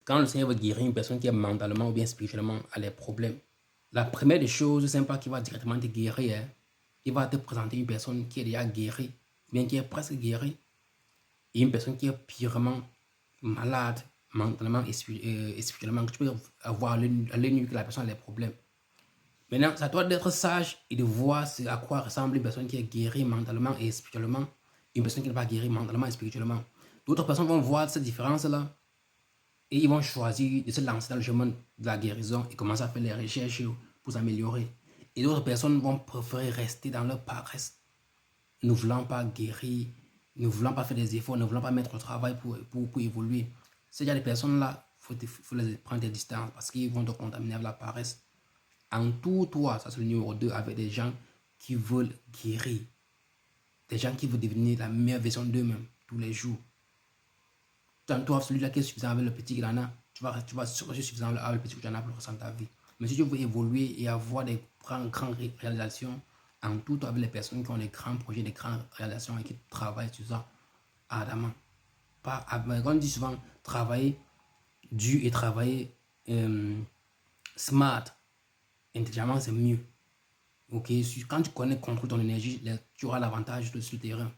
quand le Seigneur veut guérir une personne qui est mentalement ou bien spirituellement a des problèmes, la première des choses, c'est pas qu'il va directement te guérir. Hein. Il va te présenter une personne qui est déjà guérie, bien qui est presque guérie, et une personne qui est purement malade, mentalement et spirituellement, que tu peux avoir à l'œil nu que la personne a des problèmes. Maintenant, c'est à toi d'être sage et de voir à quoi ressemble une personne qui est guérie mentalement et spirituellement, une personne qui n'est pas guérie mentalement et spirituellement. D'autres personnes vont voir cette différence-là et ils vont choisir de se lancer dans le chemin de la guérison et commencer à faire les recherches pour s'améliorer. Et d'autres personnes vont préférer rester dans leur paresse, ne voulant pas guérir, ne voulant pas faire des efforts, ne voulant pas mettre au travail pour évoluer. Ces gens de personnes-là, il faut les prendre des distances parce qu'ils vont te contaminer avec la paresse. Entoure-toi, ça c'est le numéro 2, avec des gens qui veulent guérir. Des gens qui veulent devenir la meilleure version d'eux-mêmes tous les jours. Toi, celui-là qui est suffisant avec le petit qu'il en a, tu vas être suffisant avec le petit que tu en as pour le restant de ta vie. Mais si tu veux évoluer et avoir des grandes réalisations, entoure-toi avec les personnes qui ont des grands projets, des grandes réalisations et qui travaillent sur ça ardemment. Quand on dit souvent travailler dur et travailler smart, intelligemment, c'est mieux. Ok, quand tu connais, contrôles ton énergie, tu auras l'avantage sur le terrain.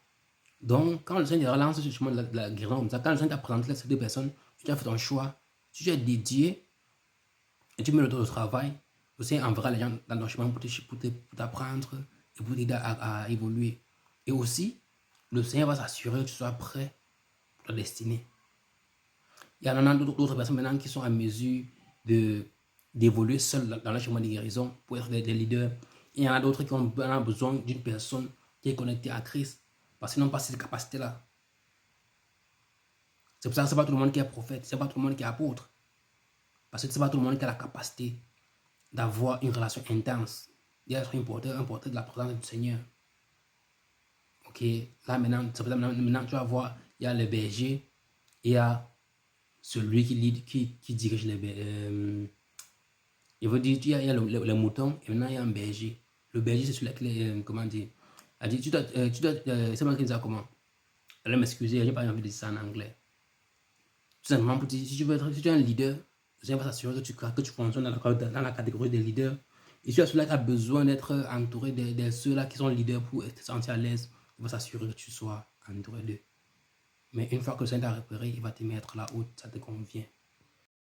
Donc, quand le Seigneur relance ce chemin de la guérison comme ça, quand le Seigneur t'a présenté ces deux personnes, tu as fait ton choix, si tu es dédié et tu mets le temps au travail, le Seigneur enverra les gens dans ton chemin pour t'apprendre et pour t'aider à évoluer. Et aussi, le Seigneur va s'assurer que tu sois prêt pour ta destinée. Il y en a d'autres personnes maintenant qui sont à mesure d'évoluer seules dans le chemin de guérison pour être des leaders. Il y en a d'autres qui ont besoin d'une personne qui est connectée à Christ parce qu'ils n'ont pas cette capacité-là. C'est pour ça que ce n'est pas tout le monde qui est prophète, ce n'est pas tout le monde qui est apôtre. Parce que ce n'est pas tout le monde qui a la capacité d'avoir une relation intense, d'être un porteur de la présence du Seigneur. Ok, là maintenant, tu vas voir, il y a le berger et il y a celui qui dirige les bergers. Il veut dire, il y a le mouton et maintenant il y a un berger. Le berger, c'est celui qui comment dire, elle dit, c'est moi qui dis ça comment. Elle m'excuser, j'ai pas envie de dire ça en anglais. Tout simplement pour dire, si tu es un leader, je vais s'assurer que tu fonctionnes dans la catégorie des leaders. Et si tu es celui-là qui a besoin d'être entouré de ceux-là qui sont leaders pour te sentir à l'aise, il va s'assurer que tu sois entouré d'eux. Mais une fois que le Seigneur t'a repéré, il va te mettre là où ça te convient.